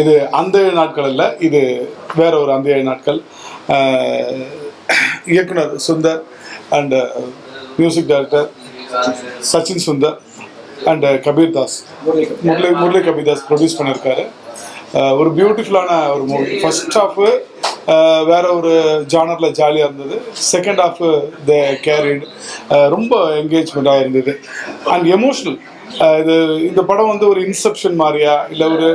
இது அந்த 7 நாட்கள் இல்லை, இது வேற ஒரு அந்த 7 நாட்கள். இயக்குனர் Sundar and music director Sachin Sundar and Kabir Das, Murali Kabir Das produce பண்ணியிருக்காரு. ஒரு பியூட்டிஃபுல்லான ஒரு மூவி. ஃபர்ஸ்ட் ஹாஃபு வேற ஒரு ஜானரில் ஜாலியாக இருந்தது. செகண்ட் ஹாஃபு த கேரிட் ரொம்ப என்கேஜ்மெண்ட்டாக இருந்தது அண்ட் எமோஷ்னல். இந்த படம் வந்து ஒரு இன்செப்ஷன் மாதிரியா, இல்லை ஒரு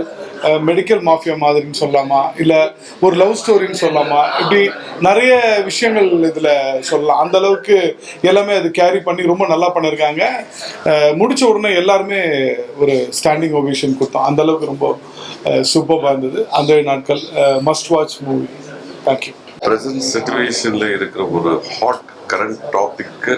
மெடிக்கல் மாஃபியா மாதிரின்னு சொல்லலாமா, இல்லை ஒரு லவ் ஸ்டோரின்னு சொல்லலாமா, இப்படி நிறைய விஷயங்கள் இதில் சொல்லலாம். அந்த அளவுக்கு எல்லாமே அது கேரி பண்ணி ரொம்ப நல்லா பண்ணியிருக்காங்க. முடித்த உடனே எல்லாருமே ஒரு ஸ்டாண்டிங் ஓவேஷன் கொடுத்தோம். அந்த அளவுக்கு ரொம்ப சூப்பராக இருந்தது. அந்த நாட்கள் must watch movie. Thank you. Present சிச்சுவேஷனில் இருக்கிற ஒரு ஹாட் கரண்ட் டாபிக்கு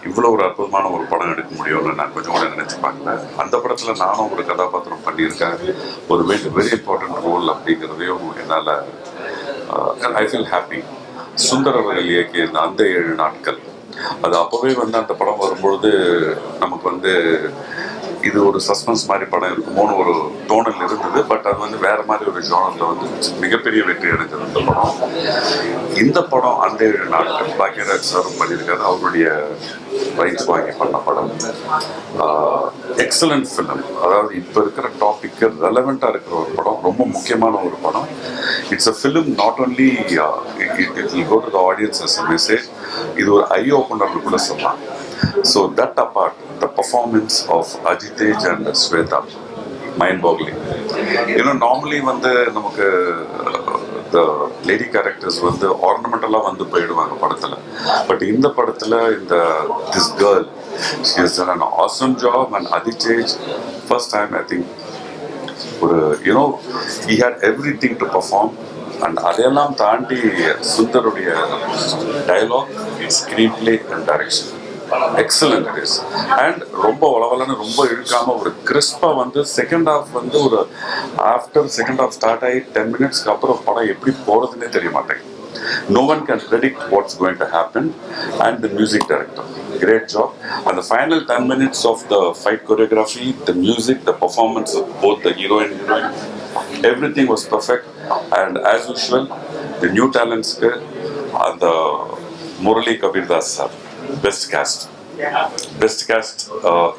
இவ்வளோ ஒரு அற்புதமான ஒரு படம் எடுக்க முடியும்னு நான் கொஞ்சம் கூட நினச்சி பார்க்கல. அந்த படத்தில் நானும் ஒரு கதாபாத்திரம் பண்ணியிருக்கேன், ஒரு வெரி இம்பார்ட்டன்ட் ரோல் அப்படிங்கிறதையும் என்னால் ஐ ஃபீல் ஹாப்பி. சுந்தர் அவர்கள் இயக்கிய அந்த 7 நாட்கள், அது அப்போவே வந்து அந்த படம் வரும்பொழுது நமக்கு வந்து இது ஒரு சஸ்பென்ஸ் மாதிரி படம் இருக்குமோன்னு ஒரு தோணல் இருந்தது. பட் அது வந்து வேற மாதிரி ஒரு ஜானரில் வந்து மிகப்பெரிய வெற்றி அடைஞ்சது இந்த படம். இந்த படம் அந்த 7 நாட்கள் பாக்யராஜ் சாரும் பண்ணியிருக்காரு, அவருடைய ரைட்ஸ் வாங்கி பண்ண படம். Excellent film. அதாவது இப்போ இருக்கிற டாபிக்கு ரெலவெண்ட்டாக இருக்கிற ஒரு படம், ரொம்ப முக்கியமான ஒரு படம். It's a film not only it will go to the audiences as a message. இது ஒரு ஐ ஓப்பனர்னு கூட சொல்லலாம். So that apart, the performance of Ajitej and Sweta, mind-boggling. You know, normally வந்து நமக்கு the lady characters வந்து ornamental-ஆ வந்து போயிடுவாங்க படத்துல. But இந்த படத்துல this girl, she has done an awesome job. And Ajitej, first time I think, you know, he had everything to perform. And அதெல்லாம் தாண்டி சுந்தருடைய dialogue, screenplay and direction excellent it is. And ரொம்ப வளவலன்னு ரொம்ப இழுக்காம ஒரு கிறிஸ்பாக வந்து second half வந்து ஒரு ஆஃப்டர் செகண்ட் ஹாஃப் ஸ்டார்ட் ஆகி 10 மினிட்ஸ்க்கு அப்புறம் படம் எப்படி போகிறதுனே தெரிய மாட்டேங்குது. No one can predict what's going to happen. And the music director, great job. And the final 10 minutes of the fight choreography, the music, the performance of both the hero and heroine, everything was perfect. And as usual, the new talents, and the Murali Kabir Das sir, best cast.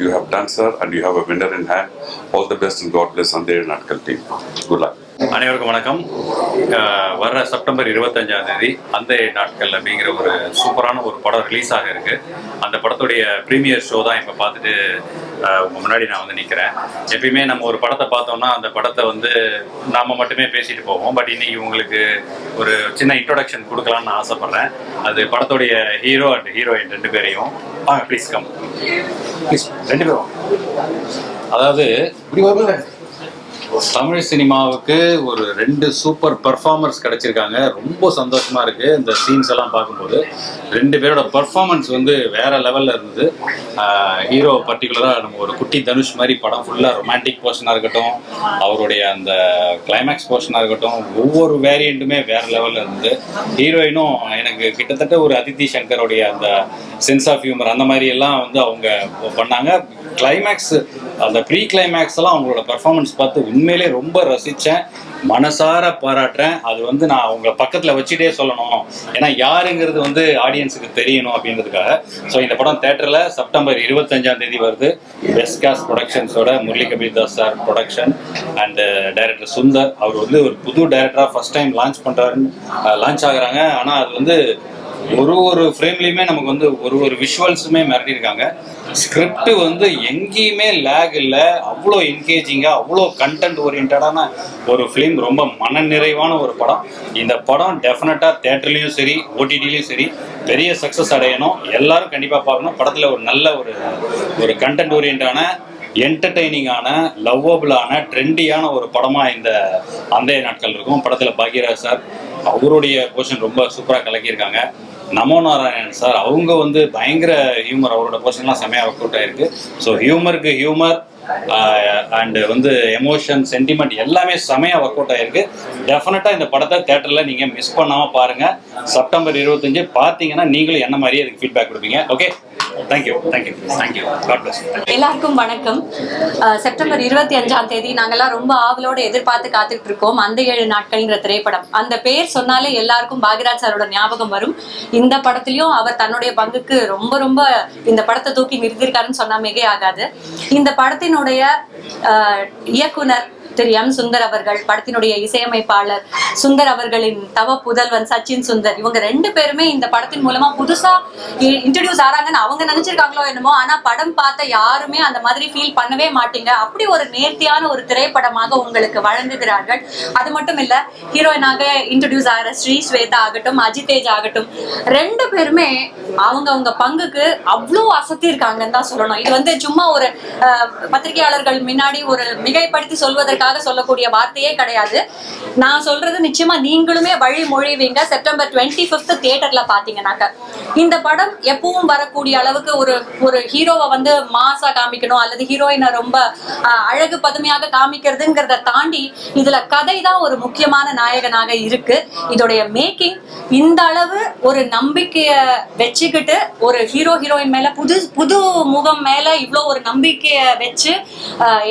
You have done, sir, and you have a winner in hand. All the best and God bless on the Natkal team. Good luck. அனைவருக்கும் வணக்கம். வர்ற September 25ஆம் தேதி அந்த நாட்கள் அப்படிங்கிற ஒரு சூப்பரான ஒரு படம் ரிலீஸ் ஆக இருக்கு. அந்த படத்துடைய ப்ரீமியர் ஷோ தான் இப்போ பார்த்துட்டு உங்க முன்னாடி நான் வந்து நிற்கிறேன். எப்பயுமே நம்ம ஒரு படத்தை பார்த்தோம்னா அந்த படத்தை வந்து நாம மட்டுமே பேசிட்டு போவோம். பட் இன்னைக்கு உங்களுக்கு ஒரு சின்ன இன்ட்ரோடக்ஷன் கொடுக்கலாம்னு நான் ஆசைப்படுறேன். அது படத்துடைய ஹீரோ அண்ட் ஹீரோயின் 2 பேரையும் ப்ளீஸ் கம் ப்ளீஸ் 2 பேரும். அதாவது தமிழ் சினிமாவுக்கு ஒரு 2 சூப்பர் பர்ஃபார்மர்ஸ் கிடைச்சிருக்காங்க. ரொம்ப சந்தோஷமா இருக்கு இந்த சீன்ஸ் எல்லாம் பார்க்கும்போது. 2 பேரோட பர்ஃபார்மன்ஸ் வந்து வேற லெவல்ல இருந்தது. ஹீரோ பர்டிகுலராக நம்ம ஒரு குட்டி தனுஷ் மாதிரி படம் ஃபுல்லாக ரொமான்டிக் போர்ஷனாக இருக்கட்டும், அவருடைய அந்த கிளைமேக்ஸ் போர்ஷனாக இருக்கட்டும், ஒவ்வொரு வேரியண்ட்டுமே வேற லெவலில் இருந்தது. ஹீரோயினும் எனக்கு கிட்டத்தட்ட ஒரு அதித்தி சங்கருடைய அந்த சென்ஸ் ஆஃப் ஹியூமர் அந்த மாதிரி எல்லாம் வந்து அவங்க பண்ணாங்க. கிளைமேக்ஸ், அந்த ப்ரீ கிளைமேக்ஸ் எல்லாம் அவங்களோட பர்ஃபார்மன்ஸ் பார்த்து உண்மையிலே ரொம்ப ரசித்தேன், மனசார பாராட்டுறேன். அது வந்து நான் அவங்க பக்கத்தில் வச்சுட்டே சொல்லணும், ஏன்னா யாருங்கிறது வந்து ஆடியன்ஸுக்கு தெரியணும் அப்படின்றதுக்காக. ஸோ இந்த படம் தேட்டரில் செப்டம்பர் 25ஆம் தேதி வருது. பெஸ்ட் காஸ்ட் ப்ரொடக்ஷன்ஸோட Murali Kabir Das sir production and director Sundar. அவர் வந்து ஒரு புது டைரக்டராக ஃபர்ஸ்ட் டைம் லான்ச் ஆகுறாங்க. ஆனால் அது வந்து ஒரு ஃப்ரேம்லையுமே நமக்கு வந்து ஒரு விஷுவல்ஸுமே மிரட்டியிருக்காங்க. ஸ்கிரிப்ட் வந்து எங்கேயுமே லேக் இல்லை, அவ்வளோ என்கேஜிங்காக, அவ்வளோ கண்டென்ட் ஓரியன்டான ஒரு ஃபிலிம். ரொம்ப மனநிறைவான ஒரு படம். இந்த படம் டெஃபினட்டாக தேட்டர்லேயும் சரி ஓடிடிலையும் சரி பெரிய சக்ஸஸ் அடையணும். எல்லாரும் கண்டிப்பாக பார்க்கணும். படத்தில் ஒரு நல்ல ஒரு கண்டென்ட் ஓரியன்டான, என்டர்டெய்னிங்கான, லவ்வபிளான, ட்ரெண்டியான ஒரு படமாக இந்த அந்த நாட்கள் இருக்கும். படத்தில் பாக்யராஜ் சார் அவருடைய போர்ஷன் ரொம்ப சூப்பராக கலக்கியிருக்காங்க. நமோ நாராயணன் சார் அவங்க வந்து பயங்கர ஹியூமர், அவரோட போர்ஷன்லாம் செமையாக ஒர்க் அவுட் ஆயிருக்கு. ஸோ ஹியூமருக்கு ஹியூமர் அண்ட் வந்து எமோஷன், சென்டிமெண்ட் எல்லாமே செமையாக ஒர்க் அவுட் ஆயிருக்கு. டெஃபினட்டாக இந்த படத்தை தேட்டரில் நீங்கள் மிஸ் பண்ணாமல் பாருங்கள். செப்டம்பர் 25 பார்த்தீங்கன்னா நீங்களும் என்ன மாதிரியே அதுக்கு ஃபீட்பேக் கொடுப்பீங்க. ஓகே. Thank you God bless. எல்லாருக்கும் வணக்கம். செப்டம்பர் 25ஆம் தேதி நாங்கெல்லாம் ரொம்ப ஆவலோட எதிர்பார்த்து காத்துட்டு இருக்கோம். அந்த 7 நாட்கள்ங்கிற திரைப்படம். அந்த பேர் சொன்னாலே எல்லாருக்கும் பாக்யராஜ் சாரோட ஞாபகம் வரும். இந்த படத்துலயும் அவர் தன்னுடைய பங்குக்கு ரொம்ப ரொம்ப இந்த படத்தை தூக்கி நிறுத்திருக்காருன்னு சொன்னா மிகை ஆகாது. இந்த படத்தினுடைய இயக்குனர் திரு எம். சுந்தர் அவர்கள், படத்தினுடைய இசையமைப்பாளர் சுந்தர் அவர்களின் தவ புதல்வன் சச்சின் சுந்தர், இவங்க 2 பேருமே இந்த படத்தின் மூலமா புதுசா இன்ட்ரடியூஸ் ஆறாங்கன்னு அவங்க நினைச்சிருக்காங்களோ என்னமோ, ஆனா படம் பார்த்த யாருமே அந்த மாதிரி ஃபீல் பண்ணவே மாட்டீங்க. அப்படி ஒரு நேர்த்தியான ஒரு திரைப்படமாக உங்களுக்கு வழங்குகிறார்கள். அது மட்டும் இல்ல, ஹீரோயினாக இன்ட்ரடியூஸ் ஆகிற ஸ்ரீ ஸ்வேதா ஆகட்டும், அஜிதேஜ் ஆகட்டும், 2 பேருமே அவங்க பங்குக்கு அவ்வளோ அசத்தி இருக்காங்கன்னு தான் சொல்லணும். இது வந்து சும்மா ஒரு பத்திரிகையாளர்கள் முன்னாடி ஒரு மிகைப்படுத்தி சொல்வதற்கு சொல்லக்கூடிய வார்த்தையே கிடையாது. நான் சொல்றது நிச்சயமா நீங்களுமே வழி மொழிவீங்க. செப்டம்பர் 25 தியேட்டர்ல பாத்தீங்கன்னாக்க இந்த படம் எப்பவும் வரக்கூடிய அளவுக்கு ஒரு ஹீரோவை வந்து மாசா காமிக்கணும் அல்லது ஹீரோயினை ரொம்ப அழகு பதுமையாக காமிக்கிறதுங்கிறத தாண்டி இதுல கதை தான் ஒரு முக்கியமான நாயகனாக இருக்கு. இதோடைய மேக்கிங் இந்த அளவு ஒரு நம்பிக்கைய வச்சுக்கிட்டு ஒரு ஹீரோயின் மேல புது முகம் மேல இவ்வளோ ஒரு நம்பிக்கைய வச்சு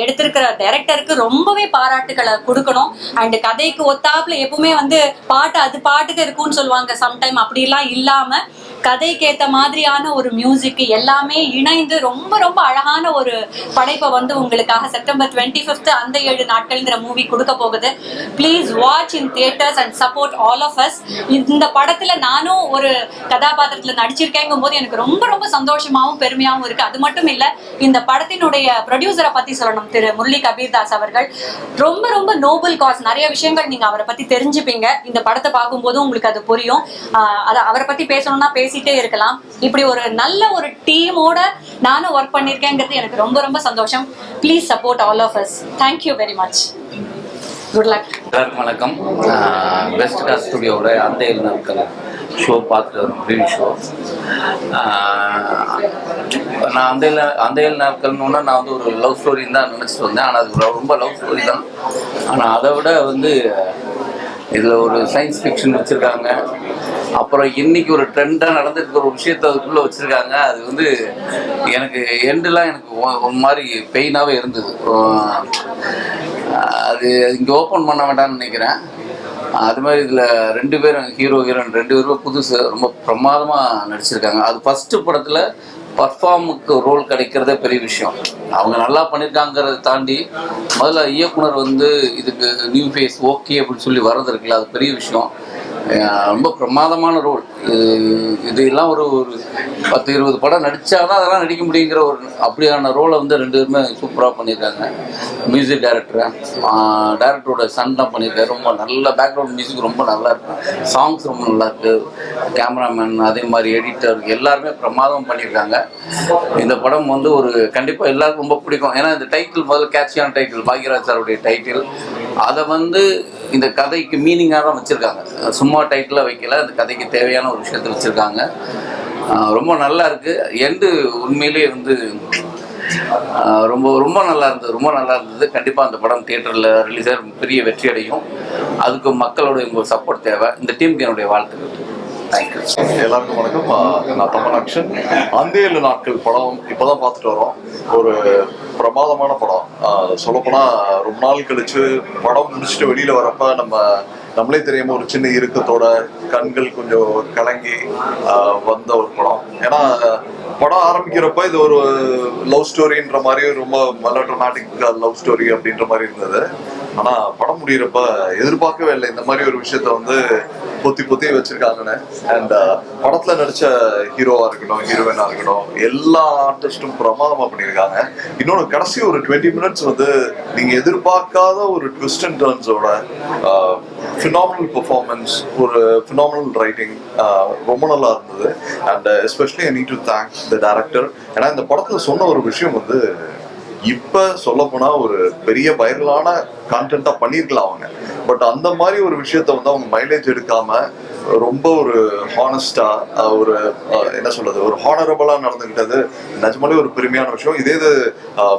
எடுத்திருக்கிற டைரக்டருக்கு ரொம்பவே பாராட்டுகளை கொடுக்கணும். அண்ட் கதைக்கு ஒத்தாப்புல எப்பவுமே வந்து பாட்டு அது பாட்டுக்கு இருக்கும்னு சொல்லுவாங்க. சம்டைம் அப்படிலாம் இல்லாம கதைக்கு ஏத்த மாதிரியான ஒரு மியூசிக் எல்லாமே இணைந்து ரொம்ப ரொம்ப அழகான ஒரு படைப்பை வந்து உங்களுக்காக செப்டம்பர் 25 அந்த 7 நாட்கள்ங்கிற மூவி கொடுக்க போகுது. Please watch in theatres and support all of us. இந்த படத்துல நானும் ஒரு கதாபாத்திரத்துல நடிச்சிருக்கேங்கும் போது எனக்கு ரொம்ப ரொம்ப சந்தோஷமாவும் பெருமையாவும் இருக்கு. அது மட்டும் இல்ல, இந்த படத்தினுடைய ப்ரொடியூசரை பத்தி சொல்லணும், திரு முரளி கபீர்தாஸ் அவர்கள். ரொம்ப ரொம்ப நோபல் காஸ். நிறைய விஷயங்கள் நீங்க அவரை பத்தி தெரிஞ்சுப்பீங்க. இந்த படத்தை பார்க்கும்போது உங்களுக்கு அது புரியும். அவரை பத்தி பேசணும்னா பேசிட்டே இருக்கலாம். இப்படி ஒரு நல்ல ஒரு டீமோட நானும் ஒர்க் பண்ணிருக்கேங்கிறது எனக்கு ரொம்ப ரொம்ப சந்தோஷம். Please support all of us. Thank you very much. Good luck. எல்லாருக்கும் வணக்கம். பெஸ்ட் காஸ்ட் ஸ்டுடியோட அந்த 7 நாட்கள் ஷோ பார்த்துட்டு வரும், ப்ரீவியூ ஷோ. நான் அந்த 7 நாட்கள்னு நான் வந்து ஒரு லவ் ஸ்டோரின்னு தான் நினச்சிட்டு வந்தேன். ஆனால் அது ரொம்ப லவ் ஸ்டோரி தான். ஆனால் அதை விட வந்து இதில் ஒரு சயின்ஸ் ஃபிக்ஷன் வச்சுருக்காங்க. அப்புறம் இன்னைக்கு ஒரு ட்ரெண்டாக நடந்துட்டு ஒரு விஷயத்த அதுக்குள்ளே வச்சுருக்காங்க. அது வந்து எனக்கு எண்டெலாம் எனக்கு ஒரு மாதிரி பெயினாகவே இருந்தது. அது இங்கே ஓப்பன் பண்ண வேண்டாம்னு நினைக்கிறேன். அது மாதிரி இதில் 2 பேரும் ஹீரோயின் 2 பேருமே புதுசு ரொம்ப பிரமாதமாக நடிச்சிருக்காங்க. அது ஃபஸ்ட்டு படத்தில் பர்ஃபார்முக்கு ரோல் கிடைக்கிறதே பெரிய விஷயம். அவங்க நல்லா பண்ணியிருக்காங்கிறத தாண்டி முதல்ல இயக்குனர் வந்து இதுக்கு நியூ ஃபேஸ் ஓகே அப்படின்னு சொல்லி வர்றது இருக்குல்ல, அது பெரிய விஷயம். ரொம்ப பிரமாதமான ரோல். இதெல்லாம் ஒரு 10-20 படம் நடித்தாதான் அதெல்லாம் நடிக்க முடியுங்கிற ஒரு அப்படியான ரோலை வந்து 2 பேருமே சூப்பராக பண்ணியிருக்காங்க. மியூசிக் டைரக்டரோட சன் தான் பண்ணியிருக்காரு. ரொம்ப நல்ல பேக்ரவுண்ட் மியூசிக் ரொம்ப நல்லா இருக்கு. சாங்ஸ் ரொம்ப நல்லா இருக்கு. கேமராமேன் அதே மாதிரி எடிட்டர் எல்லாருமே பிரமாதம் பண்ணியிருக்காங்க. இந்த படம் வந்து ஒரு கண்டிப்பாக எல்லாருக்கும் ரொம்ப பிடிக்கும். ஏன்னா இந்த டைட்டில் முதல்ல கேட்சியான டைட்டில், பாக்யராஜ் சாருடைய டைட்டில். அதை வந்து இந்த கதைக்கு மீனிங்காக தான் வச்சுருக்காங்க. சும்மா டைட்டிலாக வைக்கல, அந்த கதைக்கு தேவையான ஒரு விஷயத்தை வச்சுருக்காங்க. ரொம்ப நல்லா இருக்குது. எண்டு உண்மையிலே வந்து ரொம்ப ரொம்ப நல்லா இருந்தது. கண்டிப்பாக அந்த படம் தியேட்டரில் ரிலீஸ் ஆகி பெரிய வெற்றி அடையும். அதுக்கு மக்களோட சப்போர்ட் தேவை. இந்த டீமுக்கு என்னுடைய வாழ்த்துக்கள். தேங்க்யூ. எல்லாருக்கும் வணக்கம். நான் தமிழாக்ஷன். அந்த 7 நாட்கள் படம் இப்போதான் பார்த்துட்டு வரோம். ஒரு பிரமாதமான படம். சொல்லப்போனால் ரொம்ப நாள் கழிச்சு படம் முடிச்சுட்டு வெளியில் வரப்ப நம்மளே தெரியாம ஒரு சின்ன இறுக்கத்தோட கண்கள் கொஞ்சம் கலங்கி வந்த ஒரு படம். ஏன்னா படம் ஆரம்பிக்கிறப்ப இது ஒரு லவ் ஸ்டோரின்ற மாதிரி ரொம்ப மெலோட்ராமேட்டிக் லவ் ஸ்டோரி அப்படின்ற மாதிரி இருந்தது. ஆனா படம் முடிகிறப்ப எதிர்பார்க்கவே இல்லை இந்த மாதிரி ஒரு விஷயத்த வந்து பொத்தி வச்சிருக்காங்கன்னு. அண்ட் படத்துல நடிச்ச ஹீரோவா இருக்கட்டும், ஹீரோயினா இருக்கட்டும், எல்லா ஆர்டிஸ்டும் பிரமாதமா பண்ணியிருக்காங்க. இன்னொன்று கடைசி ஒரு 20 மினிட்ஸ் வந்து நீங்க எதிர்பார்க்காத ஒரு ட்விஸ்ட் அண்ட் டர்ன்ஸோட ஃபினாமினல் பெர்ஃபார்மன்ஸ், ஒரு ஃபினாமினல் ரைட்டிங் ரொம்ப நல்லா இருந்தது. And especially I need to thank the director. ஏன்னா இந்த படத்துல சொன்ன ஒரு விஷயம் வந்து இப்ப சொல்ல போனா ஒரு பெரிய வைரலான கான்டென்ட்டா பண்ணிருக்கலாம் அவங்க. பட் அந்த மாதிரி ஒரு விஷயத்த வந்து அவங்க மைலேஜ் எடுக்காம ரொம்ப ஒரு ஹானஸ்டா ஒரு என்ன சொல்றது ஒரு ஹானரபிளா நடந்துக்கிட்டது நிஜமாலே ஒரு பெருமையான விஷயம். இதே இது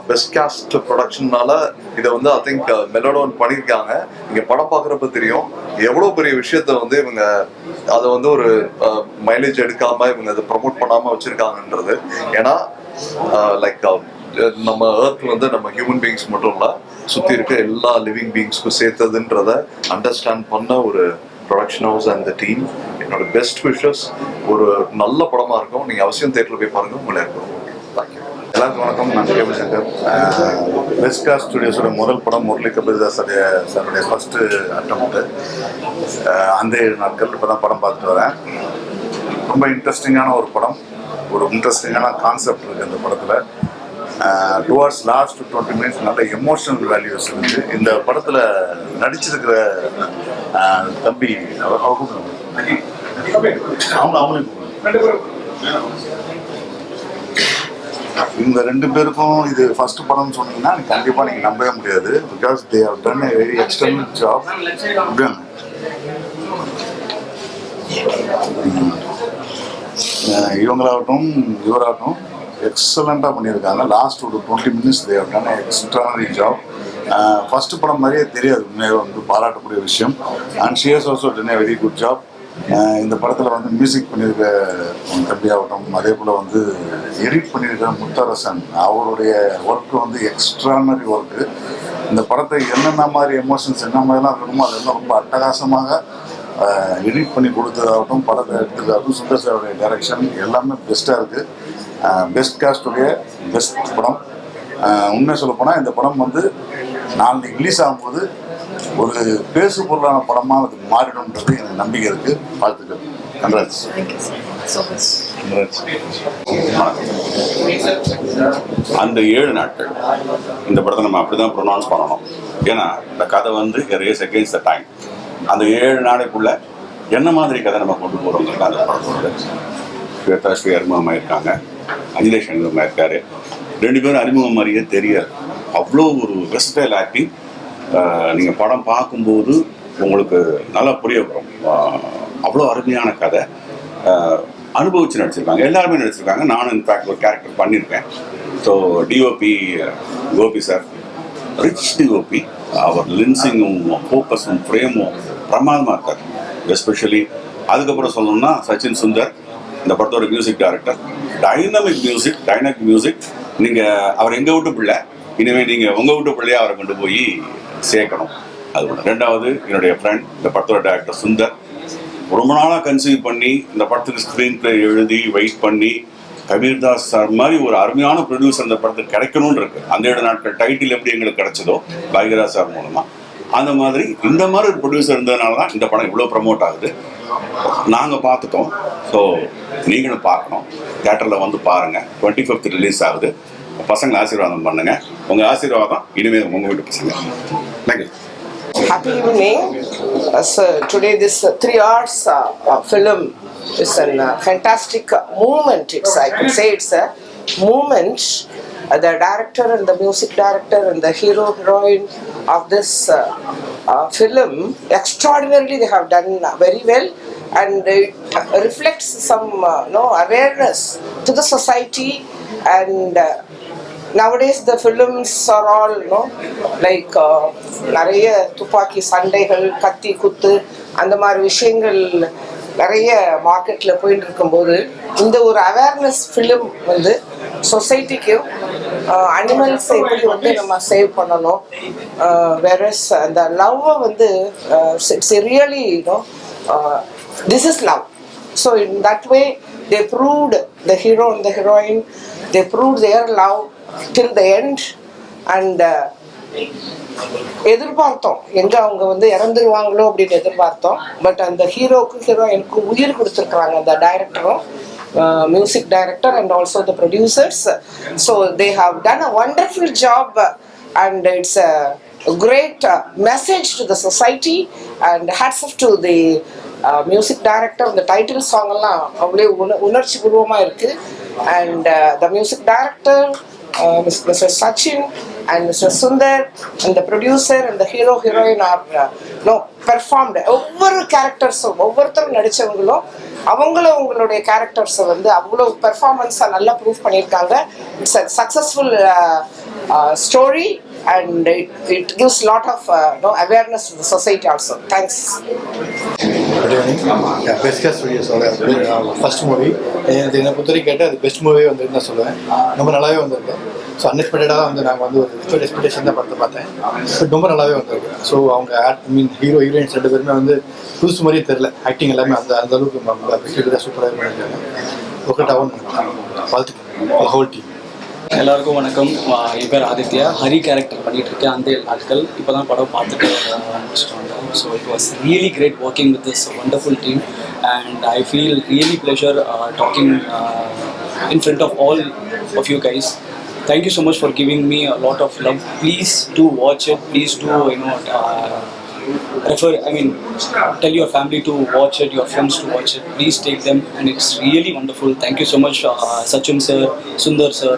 பெஸ்ட் காஸ்ட் ப்ரொடக்ஷன்னால இதை வந்து ஐ திங்க் மெலோடோன் பண்ணியிருக்காங்க. இங்க படம் பார்க்குறப்ப தெரியும் எவ்வளவு பெரிய விஷயத்த வந்து இவங்க அதை வந்து ஒரு மைலேஜ் எடுக்காம இவங்க அதை ப்ரமோட் பண்ணாம வச்சிருக்காங்கன்றது. ஏன்னா லைக் நம்ம எர்த் வந்து நம்ம ஹியூமன் பீயிங்ஸ் மட்டும் இல்ல சுத்தி இருக்க எல்லா லிவிங் பீயிங்ஸ்க்கும் சேர்த்ததுன்றத அண்டர்ஸ்டாண்ட் பண்ண ஒரு production house and the team. என்னோட பெஸ்ட் விஷஸ். ஒரு நல்ல படமா இருக்கும். நீங்க அவசியம் தேட்டரில் போய் பாருங்க. உங்களை இருக்கும். தேங்க்யூ. எல்லாருக்கும் வணக்கம். நான் கேபிள் சங்கர். பெஸ்ட் காஸ்ட் ஸ்டுடியோஸோட முதல் படம் முரளி கபில்தாஸ் சாருடைய ஃபர்ஸ்ட் அட்டம்ப்ட். அந்த 7 நாட்கள் இப்போ தான் படம் பார்த்துட்டு வரேன். ரொம்ப இன்ட்ரெஸ்டிங்கான ஒரு படம். ஒரு இன்ட்ரெஸ்டிங்கான கான்செப்ட் இருக்குது இந்த படத்தில். டுவார்ட்ஸ் லாஸ்ட் 20 minutes நல்ல எமோஷனல் வேல்யூஸ் இருக்குது. இந்த படத்தில் நடிச்சிருக்கிற தம்பி அவங்களையும் இந்த 2 பேருக்கும் இது ஃபர்ஸ்ட் படம்னு சொன்னீங்கன்னா கண்டிப்பாக நீங்கள் நம்பவே முடியாது. Because they have done a very external job. இவங்களாகட்டும் இவராகட்டும் எக்ஸலண்ட்டாக பண்ணியிருக்காங்க. லாஸ்ட் ஒரு 20 minutes they have done extraordinary job. First படம் மாதிரியே தெரியாது. உண்மையாக வந்து பாராட்டக்கூடிய விஷயம். And she has also done a very good job. இந்த படத்தில் வந்து மியூசிக் பண்ணியிருக்க தம்பி ஆகட்டும், அதே போல் வந்து எடிட் பண்ணியிருக்க முத்தரசன், அவருடைய ஒர்க்கு வந்து எக்ஸ்ட்ரானரி ஒர்க்கு. இந்த படத்தை என்னென்ன மாதிரி எமோஷன்ஸ் என்ன மாதிரிலாம் இருக்கணுமோ அதெல்லாம் ரொம்ப அட்டகாசமாக எடிட் பண்ணி கொடுத்ததாகட்டும், படத்தை எடுத்ததாகட்டும், சுந்தர் சாருடைய டைரக்ஷன் எல்லாமே பெஸ்ட்டாக இருக்குது. பெஸ்ட் காஸ்டுடைய பெஸ்ட் படம். உண்மையை சொல்ல போனால் இந்த படம் வந்து நாளைக்கு ரிலீஸ் ஆகும்போது ஒரு பேசு பொருளான படமாக அது மாறிடும்ன்றது எனக்கு நம்பிக்கை இருக்குது. வாழ்த்துக்கள். கங்க்ராட்ஸ். அந்த 7 நாட்கள் இந்த படத்தை நம்ம அப்படி தான் ப்ரொனவுன்ஸ் பண்ணணும். ஏன்னா இந்த கதை வந்து ரேஸ் அகெயின்ஸ்ட் த டைம். அந்த 7 நாளைக்குள்ள என்ன மாதிரி கதை நம்ம கொண்டு போகிறோங்கிறது அந்த படத்தோட. ஸ்வேதாஸ்ரீ அறிமுகமாக இருக்காங்க, அகிலேஷ் அறிமுகமாக இருக்காரு. 2 பேரும் அறிமுகம் மாதிரியே தெரியாது. அவ்வளோ ஒரு வெஸ்டைல் ஆக்டிங். நீங்கள் படம் பார்க்கும்போது உங்களுக்கு நல்லா புரிய வரும். அவ்வளோ அருமையான கதை. அனுபவிச்சு நடிச்சிருக்காங்க. எல்லாருமே நடிச்சிருக்காங்க. நானும் இன்ஃபேக்ட் ஒரு கேரக்டர் பண்ணியிருக்கேன். So DOP Gopi sir, rich DOP. அவர் லென்சிங்கும் ஃபோக்கஸும் ஃப்ரேமும் பிரமாதமாக இருக்கார். எஸ்பெஷலி அதுக்கப்புறம் சொல்லணும்னா சச்சின் சுந்தர், இந்த படத்தோட மியூசிக் டைரக்டர். Dynamic music. நீங்கள் அவர் எங்கள் வீட்டு பிள்ளை, இனிமேல் நீங்கள் உங்கள் வீட்டு பிள்ளையை அவரை கொண்டு போய் சேர்க்கணும். அது ஒன்று. 2வது என்னுடைய ஃப்ரெண்ட், இந்த படத்தோட டைரக்டர் சுந்தர். ரொம்ப நாளாக கன்சீவ் பண்ணி இந்த படத்துக்கு ஸ்க்ரீன் பிளே எழுதி வெயிட் பண்ணி கபீர்தாஸ் சார் மாதிரி ஒரு அருமையான ப்ரொடியூசர் இந்த படத்துக்கு கிடைக்கணும்னு இருக்கு. அந்த 7 நாட்கள் டைட்டில் எப்படி எங்களுக்கு கிடைச்சதோ பாக்யராஜ் சார் மூலமாக, அந்த மாதிரி இந்த மாதிரி ஒரு ப்ரொடியூசர் இருந்ததுனால தான் இந்த படம் இவ்வளோ ப்ரமோட் ஆகுது. நாங்கள் பார்த்துட்டோம். ஸோ நீங்களும் பார்க்கணும். தியேட்டரில் வந்து பாருங்கள். 25th ரிலீஸ் ஆகுது. பசங்களை ஆசீர்வாதம் பண்ணுங்கள். உங்கள் ஆசீர்வாதம் இனிமேல் உங்கள் வீட்டு பசங்க. Thank you. Happy evening. So today this 3 hours film is a fantastic movement. I could say it's a movement. The director and the music director and the hero heroine of this film extraordinarily they have done very well, and it reflects some awareness to the society. And nowadays the films are all like நிறைய துப்பாக்கி சண்டைகள், கத்தி குத்து, அந்த மாதிரி விஷயங்கள் நிறைய மார்க்கெட்டில் போயிட்டு இருக்கும்போது இந்த ஒரு அவேர்னஸ் ஃபிலிம் வந்து சொசைட்டிக்கும் அனிமல்ஸை எப்படி வந்து நம்ம சேவ் பண்ணணும், வேறஸ் அந்த லவ்வை வந்து it's really this is love. So in that way they proved the hero and the heroine, they proved their love till the end. And எதிர்பார்த்தோம் எங்க அவங்க வந்து இறந்துருவாங்களோ அப்படின்னு எதிர்பார்த்தோம். பட் அந்த ஹீரோயினுக்கு உயிர் கொடுத்துருக்குறாங்க அந்த டைரக்டரும், music director and also the producers. So they have done a wonderful job and it's a great message to the society. And hats off to the music director. The title song எல்லாம் அவ்வளோ உணர்ச்சி பூர்வமாக இருக்கு. And the music director, Mr. Sachin and Mr. Sundar and the producer and the hero heroine are performed. ஒவ்வொரு கேரக்டர்ஸும் ஒவ்வொருத்தரும் நடித்தவங்களும் அவங்களுடைய கேரக்டர்ஸை வந்து அவ்வளோ பெர்ஃபார்மன்ஸாக நல்லா ப்ரூவ் பண்ணியிருக்காங்க. It's a successful story and it gives lot of awareness to the society also. Thanks. Good evening. Best ஸ்டுடியோஸோட first movie என்னை பொறுத்தவரைக்கும் கேட்டால் அது பெஸ்ட் மூவியே வந்துருக்கு தான் சொல்லுவேன். ரொம்ப நல்லாவே வந்திருக்கு. ஸோ அன்எக்ஸ்பெக்டடாக வந்து நாங்கள் வந்து ஒரு வித்தவுட் எக்ஸ்பெக்டேஷன் தான் படத்தை பார்த்தேன். பட் ரொம்ப நல்லாவே வந்திருக்கு. ஸோ அவங்க ஹீரோ ஹீரோயின்ஸ் 2 பேருமே வந்து புதுசு மாதிரியே தெரில. ஆக்டிங் எல்லாமே அந்த அளவுக்கு சூப்பராக பண்ணியிருக்காங்க. ஒர்க்கவுட் வாழ்த்துக்கள் ஹோல் டீம். எல்லாருக்கும் வணக்கம். என் பேர் ஆதித்யா. ஹரி கேரக்டர் பண்ணிட்டு இருக்கேன். அந்த நாட்கள் இப்போ தான் படம் பார்த்துட்டு முடிச்சுட்டு வந்தோம். So it was really great working with this wonderful team and I feel really pleasure talking in front of all of you guys. Thank you so much for giving me a lot of love. Please do watch it. Please do tell your family to watch it, your friends to watch it. Please take them, and it's really wonderful. Thank you so much, Sachin sir, Sundar sir,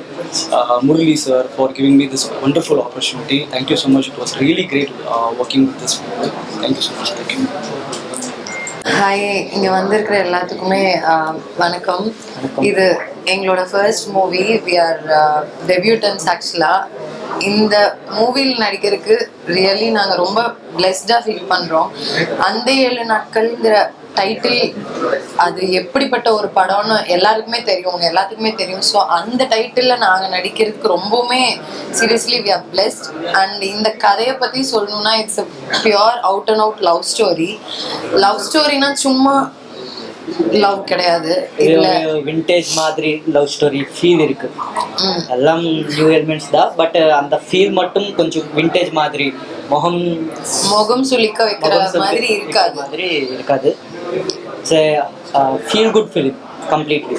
Murali sir, for giving me this wonderful opportunity. Thank you so much. It was really great working with this movie. Thank you so much. Thank you. Hi, இங்கே வந்திருக்கிற எல்லாத்துக்குமே வணக்கம். இது எங்களோட first movie. We are debutants. ஆக்சுவலாக இந்த மூவியில் நடிக்கிறதுக்கு ரியலி நாங்கள் ரொம்ப பிளெஸ்டாக ஃபீல் பண்ணுறோம். அந்த 7 நாட்கள்ங்கிற டைட்டில் அது எப்படிப்பட்ட ஒரு படம்னு எல்லாருக்குமே தெரியும், உங்க எல்லாத்துக்குமே தெரியும். ஸோ அந்த டைட்டிலில் நாங்கள் நடிக்கிறதுக்கு ரொம்பவுமே seriously we are blessed. And இந்த கதையை பற்றி சொல்லணும்னா it's a pure out and out love story. Love ஸ்டோரினா சும்மா லவ் கிடையாது. இதுல விண்டேஜ் மாதிரி லவ் ஸ்டோரி ஃபீல் இருக்கு. எல்லாம் நியூ எலிமெண்ட்ஸ் தான், பட் அந்த ஃபீல் மட்டும் கொஞ்சம் விண்டேஜ் மாதிரி முகம் சுளிக்க வைக்கிற மாதிரி இருக்காது. It's feel good film completely.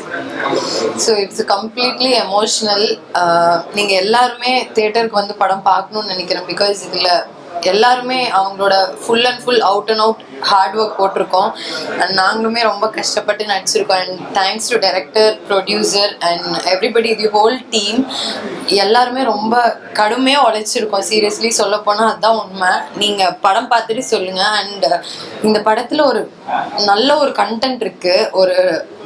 So it's completely emotional. நீங்கள் எல்லாருமே தியேட்டருக்கு வந்து படம் பார்க்கணும்னு நினைக்கிறேன். பிகாஸ் இதில் எல்லாருமே அவங்களோட full and full out and out hard work போட்டிருக்கோம். அண்ட் நாங்களுமே ரொம்ப கஷ்டப்பட்டு நடிச்சிருக்கோம். And thanks to director, producer and everybody, the whole team. எல்லாருமே ரொம்ப கடுமையாக உழைச்சிருக்கோம். சீரியஸ்லி சொல்ல போனால் அதுதான் உண்மை. நீங்கள் படம் பார்த்துட்டு சொல்லுங்கள். அண்ட் இந்த படத்தில் ஒரு நல்ல ஒரு கண்டென்ட் இருக்குது, ஒரு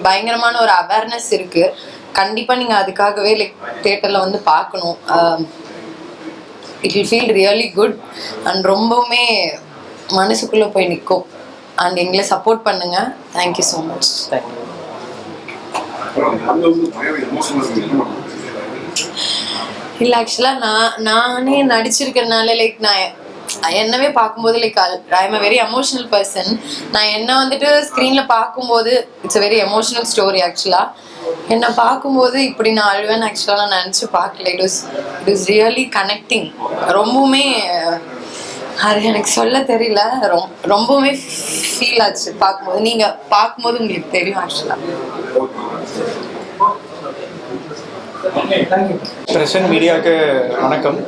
பயங்கரமான ஒரு அவேர்னஸ் இருக்குது. கண்டிப்பாக நீங்கள் அதுக்காகவே தியேட்டரில் வந்து பார்க்கணும். It will feel really good and ரொம்பவுமே மனசுக்குள்ளே போய் நிற்கும். அண்ட் எங்களை சப்போர்ட் பண்ணுங்கள். Thank you so much. இல்லை, ஆக்சுவலாக நானே நடிச்சிருக்கிறதுனால நான் என்னவே பார்க்கும்போது I am a very emotional person. நான் என்ன வந்துட்டு ஸ்க்ரீனில் பார்க்கும்போது it's a very emotional story. ஆக்சுவலாக என்னை பார்க்கும்போது இப்படி நான் அழுவேன்னு ஆக்சுவலாக நான் நினச்சி பார்க்கல. It is really connecting. ரொம்பவுமே அது எனக்கு சொல்ல தெரியல, ரொம்பவுமே ஃபீல் ஆச்சு பார்க்கும்போது. நீங்கள் பார்க்கும்போது உங்களுக்கு தெரியும். ஆக்சுவலாக பிரசன்ட் மீடியாவுக்கு வணக்கம்.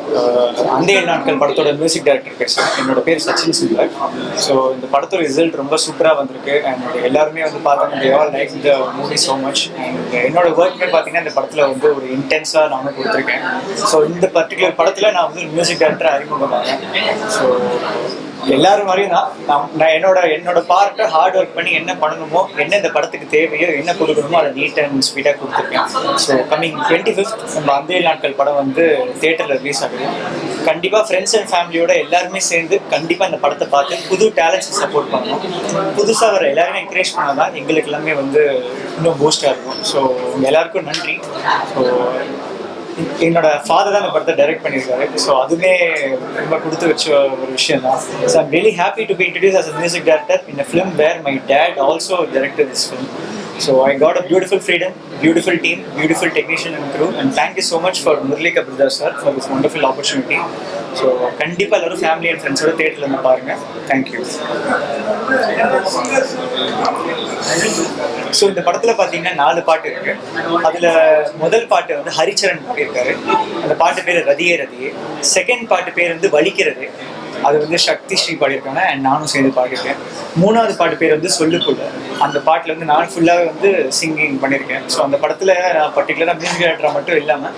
அந்த 7 நாட்கள் படத்தோட மியூசிக் டைரக்டர் பேசுகிறேன். என்னோட பேர் சச்சின் சுந்தர். ஸோ இந்த படத்தோட ரிசல்ட் ரொம்ப சூப்பராக வந்திருக்கு. அண்ட் எல்லாருமே வந்து பார்த்தாங்க, they all like the movie so much. And என்னோட ஒர்க்குமே பார்த்தீங்கன்னா இந்த படத்தில் வந்து ஒரு இன்டென்ஸாக நான் கொடுத்துருக்கேன். ஸோ இந்த பர்டிகுலர் படத்தில் நான் வந்து மியூசிக் டைரக்டரை அறிமுகமானேன். ஸோ எல்லாரும் மாதிரியும் நான் என்னோட பார்ட்டை ஹார்ட் ஒர்க் பண்ணி என்ன பண்ணணுமோ, என்ன இந்த படத்துக்கு தேவையோ, என்ன கொடுக்கணுமோ அதை நீட் அண்ட் ஸ்வீட்டாக கொடுத்துருக்கேன். ஸோ கம்மிங் 25th நம்ம அந்த 7 நாட்கள் படம் வந்து தியேட்டரில் ரிலீஸ் ஆகுது. கண்டிப்பாக ஃப்ரெண்ட்ஸ் அண்ட் ஃபேமிலியோட எல்லாருமே சேர்ந்து கண்டிப்பாக இந்த படத்தை பார்த்து புது டேலண்ட்ஸை சப்போர்ட் பண்ணணும். புதுசாக வர எல்லாருமே என்கரேஜ் பண்ணால் தான் எங்களுக்கு எல்லாமே வந்து இன்னும் பூஸ்டாக இருக்கும். ஸோ எல்லாருக்கும் நன்றி. ஸோ என்னோட ஃபாதர் தான் இந்த படத்தை டைரக்ட் பண்ணியிருக்காரு. ஸோ அதுவுமே ரொம்ப கொடுத்து வச்ச ஒரு விஷயம் தான். So I'm really happy to be introduce as a music director in a film where my dad also directed this film. So I got a beautiful freedom, beautiful team, beautiful technician and crew, and thank you so much for Murali Kabir sir for this wonderful opportunity. So kandipa ellarum family and friends oda theater la irundhu paarenga. Thank you. So இந்த படத்தில் பார்த்தீங்கன்னா 4 பாட்டு இருக்கு. அதில் முதல் பாட்டு வந்து ஹரிச்சரன் பாடியிருக்காரு. அந்த பாட்டு பேர் ரதியே ரதியே. செகண்ட் பாட்டு பேர் வந்து வலிக்கிறது. அது வந்து சக்தி ஸ்ரீ பாடியிருக்காங்க அண்ட் நானும் சேர்ந்து பாடியிருக்கேன். 3வது பாட்டு பேர் வந்து சொல்லுக்குள்ள. அந்த பாட்டில் வந்து நான் ஃபுல்லாகவே வந்து சிங்கிங் பண்ணியிருக்கேன். ஸோ அந்த படத்தில் நான் பர்டிகுலராக மியூசிக் டைரக்டராக மட்டும் இல்லாமல்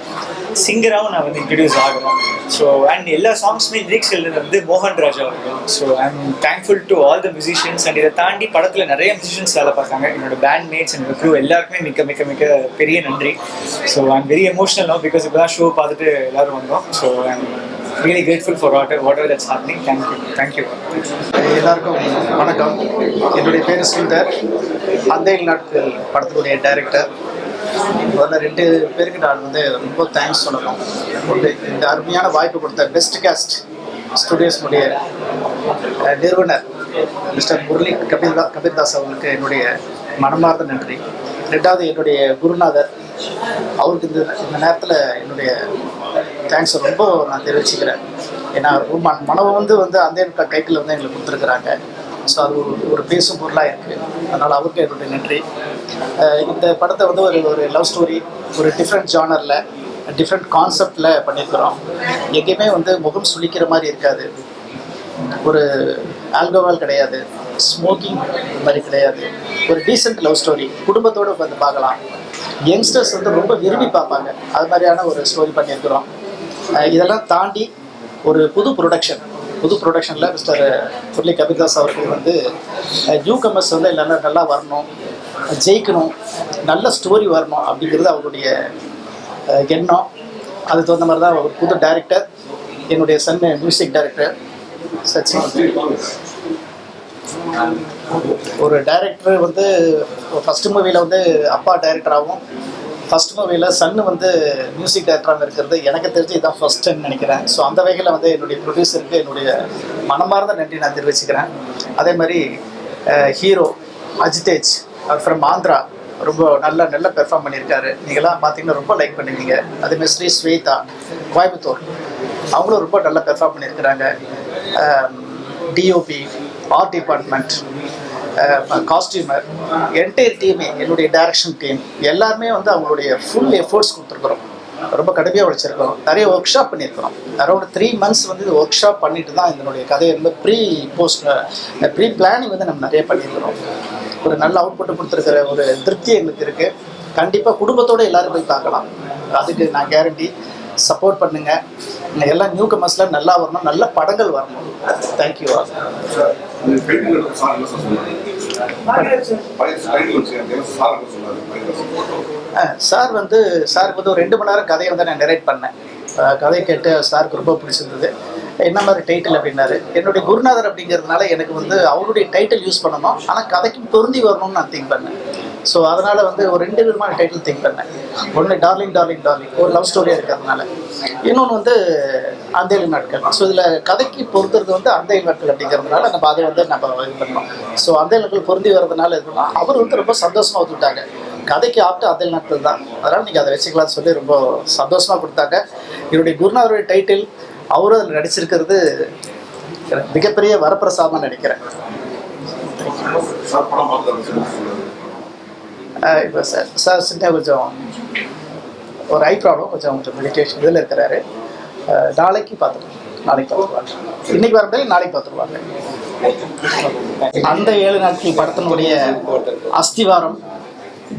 சிங்கராகவும் நான் வந்து இன்ட்ரடியூஸ் ஆகிறேன். ஸோ அண்ட் எல்லா சாங்ஸுமே லிரிக்ஸ் எழுதுறது வந்து மோகன் ராஜா அவர்கள். So I am thankful to all the musicians. And இதை தாண்டி படத்தில் நிறைய மியூசிஷியன்ஸ் வேலை பார்த்தாங்க. என்னோட பேண்ட் மேட்ஸ் என்னோட க்ரூ எல்லாருக்குமே மிக்க மிக்க மிக்க பெரிய நன்றி. So I am very emotional no because இப்போ தான் ஷோ பார்த்துட்டு எல்லாரும் வந்தோம். So I am really grateful for whatever that's happening. Thank you. எல்லாருக்கும் வணக்கம். என்னுடைய பேர் சுந்தர், அந்தையில் நாட்கள் படத்தினுடைய டைரக்டர். முதல்ல 2 பேருக்கு நான் வந்து ரொம்ப தேங்க்ஸ் சொல்லணும். இந்த அருமையான வாய்ப்பு கொடுத்த பெஸ்ட் காஸ்ட் ஸ்டுடியோஸ்னுடைய நிறுவனர் மிஸ்டர் முரளி கபீர்தாஸ் அவர்களுக்கு என்னுடைய மனமார்ந்த நன்றி. 2வது என்னுடைய குருநாதர் அவருக்கு இந்த நேரத்தில் என்னுடைய தேங்க்ஸ் ரொம்ப நான் தெரிவிச்சுக்கிறேன். ஏன்னா மனவை வந்து அந்த டைட்டில் வந்து எங்களுக்கு கொடுத்துருக்குறாங்க. ஸோ அது ஒரு பேசும் பொருளாக இருக்குது. அதனால் அவருக்கு என்னுடைய நன்றி. இந்த படத்தை வந்து ஒரு லவ் ஸ்டோரி, ஒரு டிஃப்ரெண்ட் ஜானரில் டிஃப்ரெண்ட் கான்செப்டில் பண்ணியிருக்கிறோம். எங்கேயுமே வந்து முகம் சுளிக்கிற மாதிரி இருக்காது, ஒரு ஆல்கோஹால் கிடையாது, ஸ்மோக்கிங் மாதிரி கிடையாது. ஒரு டீசென்ட் லவ் ஸ்டோரி, குடும்பத்தோடு வந்து பார்க்கலாம். யங்ஸ்டர்ஸ் வந்து ரொம்ப விரும்பி பார்ப்பாங்க. அது மாதிரியான ஒரு ஸ்டோரி பண்ணியிருக்கிறோம். இதெல்லாம் தாண்டி ஒரு புது ப்ரொடக்ஷனில் மிஸ்டர் முரளி கபீர்தாஸ் அவர்கள் வந்து நியூ கமர்ஸ் வந்து எல்லாமே நல்லா வரணும், ஜெயிக்கணும், நல்ல ஸ்டோரி வரணும் அப்படிங்கிறது அவருடைய எண்ணம். அதுக்கு தகுந்த மாதிரி தான் ஒரு புது டைரக்டர், என்னுடைய சன் மியூசிக் டைரக்டர் சச்சின். ஒரு டைரக்டர் வந்து ஃபஸ்ட்டு மூவியில் வந்து அப்பா டைரக்டராகவும், ஃபஸ்ட் மூவியில் சன்னு வந்து மியூசிக் டைரக்டராக இருக்கிறது எனக்கு தெரிஞ்சு இதுதான் ஃபஸ்ட் டைம் நினைக்கிறேன். ஸோ அந்த வகையில் வந்து என்னுடைய ப்ரொடியூசருக்கு என்னுடைய மனமார்ந்த நன்றி நான் தெரிவிச்சுக்கிறேன். அதே மாதிரி ஹீரோ அஜிதேஜ் ஃப்ரம் ஆந்திரா ரொம்ப நல்ல பெர்ஃபார்ம் பண்ணியிருக்காரு. நீங்களாம் பார்த்தீங்கன்னா ரொம்ப லைக் பண்ணுவீங்க. அதேமாதிரி ஸ்ரீ ஸ்வேதா கோயம்புத்தூர், அவங்களும் ரொம்ப நல்லா பெர்ஃபார்ம் பண்ணியிருக்கிறாங்க. DOP, art department, costumer, entire டீமே, என்னுடைய டைரக்ஷன் டீம் எல்லாருமே வந்து அவங்களுடைய ஃபுல் எஃபோர்ட்ஸ் கொடுத்துருக்குறோம். ரொம்ப கடுமையாக உழைச்சிருக்கிறோம். நிறைய ஒர்க் ஷாப் பண்ணியிருக்கிறோம். அரௌண்ட் 3 months வந்து இது ஒர்க் ஷாப் பண்ணிட்டு தான் இதனுடைய கதையை வந்து ப்ரீ பிளானிங் வந்து நம்ம நிறைய பண்ணியிருக்கிறோம். ஒரு நல்ல அவுட்புட்டு கொடுத்துருக்கிற ஒரு திருப்தி எங்களுக்கு இருக்குது. கண்டிப்பாக குடும்பத்தோடு எல்லோரும் போய் பார்க்கலாம். அதுக்கு நான் கேரண்டி. சப்போர்ட் பண்ணுங்கள். எல்லாம் நியூ கமர்ஸில் நல்லா வரணும், நல்ல படங்கள் வரணும். தேங்க்யூ. சாருக்கு வந்து ஒரு 2 மணி நேரம் கதையை வந்து நான் நரேட் பண்ணேன். கதையை கேட்டு சாருக்கு ரொம்ப பிடிச்சிருந்தது. என்ன மாதிரி டைட்டில் அப்படின்னாரு. என்னுடைய குருநாதர் அப்படிங்கிறதுனால எனக்கு வந்து அவருடைய டைட்டில் யூஸ் பண்ணணும், ஆனால் கதைக்கு பொருந்தி வரணும்னு நான் திங்க் பண்ணேன். ஸோ அதனால் வந்து ஒரு 2 விதமான டைட்டில் திங்க் பண்ணேன். ஒன்று டார்லிங் ஒரு லவ் ஸ்டோரியாக இருக்கிறதுனால, இன்னொன்று வந்து அந்தையில் நாட்கள். ஸோ இதில் கதைக்கு பொறுத்துறது வந்து அந்தையில் நாட்கள் அப்படிங்கிறதுனால நம்ம அதை வந்து நம்ம இது பண்ணோம். ஸோ அந்தையில் நாட்கள் பொருந்தி வர்றதுனால இது பண்ணோம். அவர் வந்து ரொம்ப சந்தோஷமாக ஒத்துக்கிட்டாங்க. கதைக்கு ஆப்ட்டு அந்தையில் நாட்கள் தான், அதனால் நீங்கள் அதை வச்சுக்கலாம்னு சொல்லி ரொம்ப சந்தோஷமாக கொடுத்தாங்க. என்னுடைய குருநாதருடைய டைட்டில் அவரும் அதில் நடிச்சிருக்கிறது மிகப்பெரிய வரப்பிரசாதமாக நினைக்கிறேன். இப்போ சார் சின்ன கொஞ்சம் ஒரு ஐ ப்ராப்ளம், கொஞ்சம் மெடிடேஷன் இதில் இருக்கிறாரு. நாளைக்கு பார்த்துருவாங்க. இன்னைக்கு வரப்போ நாளைக்கு பார்த்துருவாங்க. அந்த 7 நாட்கள் படத்தினுடைய அஸ்திவாரம்,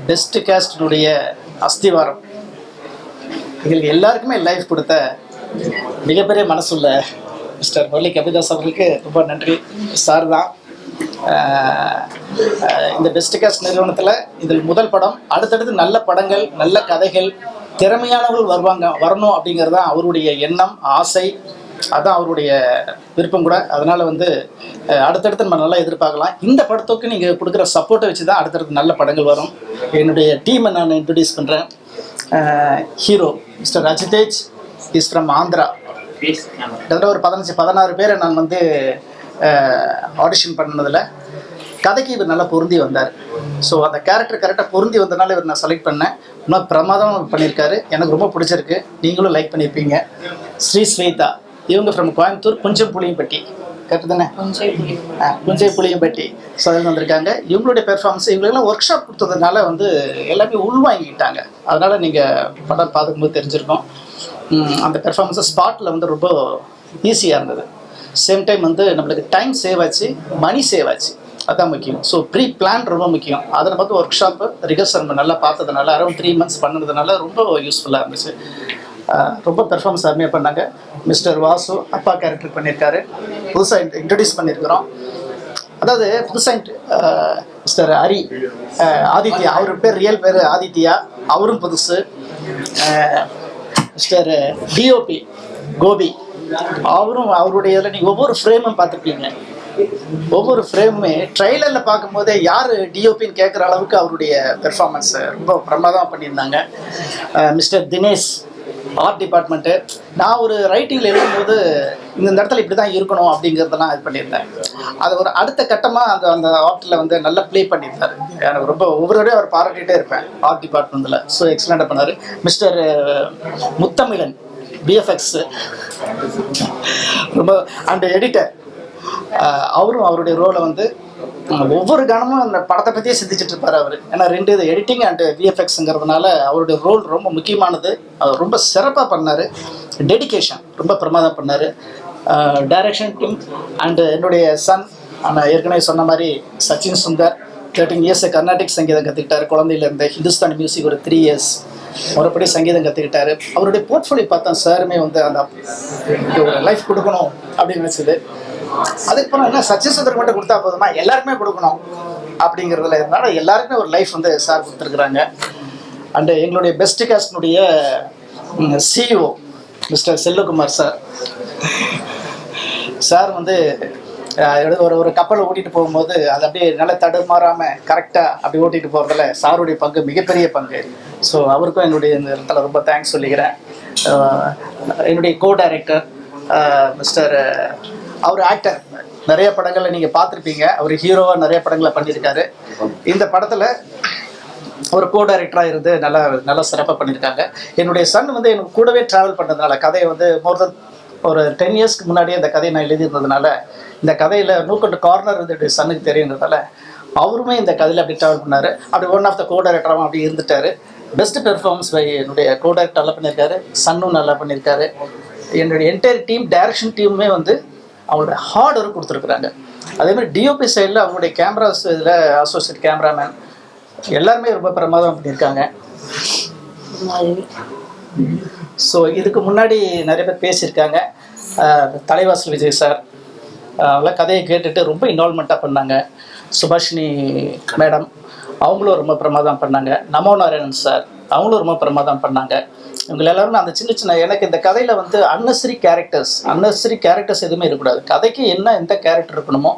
பெஸ்ட் கேஸ்டினுடைய அஸ்திவாரம், எங்களுக்கு எல்லாருக்குமே லைஃப் கொடுத்த மிகப்பெரிய மனசுள்ள மிஸ்டர் முரளி கபீர்தாஸ் அவர்களுக்கு ரொம்ப நன்றி. சார் தான் இந்த பெஸ்ட் கேஸ்ட் நிறுவனத்தில் இதில் முதல் படம். அடுத்தடுத்து நல்ல படங்கள், நல்ல கதைகள், திறமையானவர்கள் வரணும் அப்படிங்கிறது தான் அவருடைய எண்ணம், ஆசை. அதுதான் அவருடைய விருப்பம் கூட. அதனால் வந்து அடுத்தடுத்து நம்ம நல்லா எதிர்பார்க்கலாம். இந்த படத்துக்கு நீங்கள் கொடுக்குற சப்போர்ட்டை வச்சு தான் அடுத்தடுத்து நல்ல படங்கள் வரும். என்னுடைய டீமை நான் இன்ட்ரடியூஸ் பண்ணுறேன். Hero mister Ajitej is from Andhra. கிட்டத்தட்ட ஒரு 15-16 பேரை நான் வந்து ஆடிஷன் பண்ணதில் கதைக்கு இவர் நல்லா பொருந்தி வந்தார். ஸோ அந்த கேரக்டர் கரெக்டாக பொருந்தி வந்தனால இவர் நான் செலக்ட் பண்ணேன். இன்னும் பிரமாதமாக பண்ணியிருக்காரு. எனக்கு ரொம்ப பிடிச்சிருக்கு. நீங்களும் லைக் பண்ணியிருப்பீங்க. ஸ்ரீ ஸ்வேதா, இவங்க ஃப்ரம் கோயம்புத்தூர், புளியம்பட்டி. கரெக்டு தானே? புளியம்பட்டி. ஸோ அதில் வந்திருக்காங்க. இவங்களுடைய பெர்ஃபார்மன்ஸ், இவங்களெல்லாம் ஒர்க் ஷாப் கொடுத்ததுனால வந்து எல்லாமே உள்வாங்கிக்கிட்டாங்க. அதனால் நீங்கள் படம் பார்க்கும்போது தெரிஞ்சிருக்கோம். அந்த பெர்ஃபார்மன்ஸை ஸ்பாட்டில் வந்து ரொம்ப ஈஸியாக இருந்தது. சேம் டைம் வந்து நம்மளுக்கு டைம் சேவ் ஆச்சு, மணி சேவ் ஆச்சு. அதுதான் முக்கியம். ஸோ ப்ரீ பிளான் ரொம்ப முக்கியம். அதில் பார்த்து ஒர்க் ஷாப்பு ரிகர்சல் நம்ம நல்லா பார்த்ததுனால அரௌண்ட் 3 months பண்ணதுனால ரொம்ப யூஸ்ஃபுல்லாக இருந்துச்சு. ரொம்ப பெர்ஃபார்மன்ஸ் அருமையாக பண்ணாங்க. மிஸ்டர் வாசு அப்பா கேரக்டர் பண்ணியிருக்காரு. புதுசாக இன்ட்ரடியூஸ் பண்ணியிருக்கிறோம். அதாவது புதுசாக மிஸ்டர் ஹரி ஆதித்யா, அவர் பேர் ரியல் பேர் ஆதித்யா, அவரும் புதுசு. மிஸ்டர் டிஓபி கோபி, அவரும் அவருடைய இதில் நீங்கள் ஒவ்வொரு ஃப்ரேமும் பார்த்துருப்பீங்க. ஒவ்வொரு ஃப்ரேமுமே ட்ரெய்லரில் பார்க்கும்போதே யார் டிஓபின்னு கேட்குற அளவுக்கு அவருடைய பெர்ஃபார்மன்ஸ் ரொம்ப பிரமாதமாக பண்ணியிருந்தாங்க. மிஸ்டர் தினேஷ் ஆர்ட் டிபார்ட்மெண்ட்டு, நான் ஒரு ரைட்டிங்கில் எழுதும்போது இந்த இடத்துல இப்படி தான் இருக்கணும் அப்படிங்கிறதெல்லாம் இது பண்ணியிருந்தேன். அது ஒரு அடுத்த கட்டமாக அந்த ஆர்ட்டில் வந்து நல்லா ப்ளே பண்ணியிருந்தார். எனக்கு ரொம்ப ஒவ்வொருவரையும் அவர் பாராட்டிகிட்டே இருப்பேன் ஆர்ட் டிபார்ட்மெண்ட்டில். ஸோ எக்ஸலண்ட்டாக பண்ணார். மிஸ்டர் முத்தமிழன் பிஎஃப்எக்ஸ் ரொம்ப அண்ட் எடிட்டர், அவரும் அவருடைய ரோலை வந்து ஒவ்வொரு கணமும் அந்த படத்தை பற்றியே சிந்திச்சுட்டு இருப்பார் அவர். ஏன்னா 2 இது எடிட்டிங் அண்ட் விஎஃப்எக்ஸுங்கிறதுனால அவருடைய ரோல் ரொம்ப முக்கியமானது. அவர் ரொம்ப சிறப்பாக பண்ணார். டெடிகேஷன் ரொம்ப பிரமாதம் பண்ணார். டைரக்ஷன் டீம் அண்டு என்னுடைய சன், நான் ஏற்கனவே சொன்ன மாதிரி சச்சின் சுந்தர் 13 years கர்நாடிக் சங்கீதம் கற்றுக்கிட்டார். குழந்தையிலேருந்து ஹிந்துஸ்தானி மியூசிக் ஒரு 3 years மறுபடி சங்கீதம் கற்றுக்கிட்டாரு. அவருடைய போர்ட்ஃபோலியோ பார்த்தா சாருமே வந்து அந்த ஒரு லைஃப் கொடுக்கணும் அப்படின்னு நினச்சது. அதுக்கப்புறம் என்ன சச்சின் சுந்தர் மட்டும் கொடுத்தா போதுமா, எல்லாருக்குமே கொடுக்கணும் அப்படிங்கிறதுல இருந்தால எல்லாருக்குமே ஒரு லைஃப் வந்து சார் கொடுத்துருக்குறாங்க. அண்டு எங்களுடைய பெஸ்ட் காஸ்டினுடைய சிஇஓ மிஸ்டர் செல்வகுமார் சார் வந்து ஒரு கப்பலை ஓட்டிகிட்டு போகும்போது அது அப்படியே நல்லா தடுமாறாமல் கரெக்டாக அப்படி ஓட்டிகிட்டு போகிறதுல சாருடைய பங்கு மிகப்பெரிய பங்கு. ஸோ அவருக்கும் என்னுடைய இந்த இடத்துல ரொம்ப தேங்க்ஸ் சொல்லிக்கிறேன். என்னுடைய கோ டைரக்டர் மிஸ்டர், அவர் ஆக்டர், நிறைய படங்களில் நீங்கள் பார்த்துருப்பீங்க. அவர் ஹீரோவாக நிறைய படங்களை பண்ணியிருக்காரு. இந்த படத்தில் ஒரு கோ டைரக்டராக இருந்து நல்லா சிறப்பாக பண்ணியிருக்காங்க. என்னுடைய சன் வந்து எனக்கு கூடவே ட்ராவல் பண்ணுறதுனால கதையை வந்து மோர் தென் ஒரு 10 yearsக்கு முன்னாடியே இந்த கதையை நான் எழுதியிருந்ததுனால இந்த கதையில் நூக்கண்டு கார்னர் வந்து சன்னுக்கு தெரியுன்றதால அவருமே இந்த கதையில் அப்படி ட்ராவல் பண்ணார். அப்படி ஒன் ஆஃப் த கோ டைரக்டராகவும் அப்படி இருந்துட்டார். பெஸ்ட் பெர்ஃபார்மன்ஸ் பை என்னுடைய கோ டைரக்டர் நல்லா பண்ணியிருக்காரு. சன்னும் நல்லா பண்ணியிருக்காரு. என்னுடைய என்டையர் டீம் டைரக்ஷன் டீமுமே வந்து அவங்களோட ஹார்ட் ஒர்க் கொடுத்துருக்குறாங்க. அதேமாதிரி டிஓபி சைடில் அவங்களுடைய கேமராஸ் இதில் அசோசியேட் கேமராமேன் எல்லாருமே ரொம்ப பிரமாதம் பண்ணியிருக்காங்க. ஸோ இதுக்கு முன்னாடி நிறைய பேர் பேசியிருக்காங்க. தலைவாசல் விஜய் சார் அவங்களாம் கதையை கேட்டுட்டு ரொம்ப இன்வால்மெண்ட்டாக பண்ணாங்க. சுபாஷினி மேடம் அவங்களும் ரொம்ப பிரமாதம் பண்ணாங்க. நமோ நாராயணன் சார் அவங்களும் ரொம்ப பிரமாதம் பண்ணாங்க. இவங்க எல்லாருமே அந்த சின்ன எனக்கு இந்த கதையில் வந்து அன்னெசரி கேரக்டர்ஸ் எதுவுமே இருக்கக்கூடாது. கதைக்கு எந்த கேரக்டர் இருக்கணுமோ,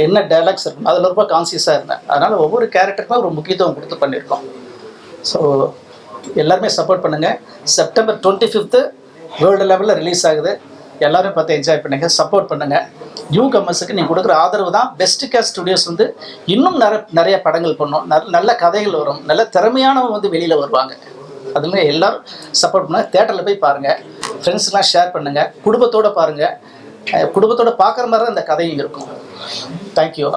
என்ன டைலாக்ஸ் இருக்கணும், அதில் ரொம்ப கான்சியஸாக இருந்தேன். அதனால் ஒவ்வொரு கேரக்டருக்குமே ஒரு முக்கியத்துவம் கொடுத்து பண்ணியிருக்கோம். ஸோ எல்லாருமே சப்போர்ட் பண்ணுங்கள். September 25th வேர்ல்டு லெவலில் ரிலீஸ் ஆகுது. எல்லோரும் பார்த்து என்ஜாய் பண்ணுங்கள், சப்போர்ட் பண்ணுங்கள். நியூ கமர்ஸுக்கு நீங்கள் கொடுக்குற ஆதரவு தான் பெஸ்ட் காஸ்ட் ஸ்டுடியோஸ் வந்து இன்னும் நிறைய படங்கள் பண்ணும், நல்ல கதைகள் வரும், நல்ல திறமையானவங்க வந்து வெளியில் வருவாங்க. அதுல எல்லாரும் சப்போர்ட் பண்ண தியேட்டரில் போய் பாருங்கள், ஃப்ரெண்ட்ஸ்லாம் ஷேர் பண்ணுங்கள், குடும்பத்தோடு பாருங்கள். குடும்பத்தோடு பார்க்குற மாதிரி தான் இந்த கதையும் இருக்கும். தேங்க்யூ.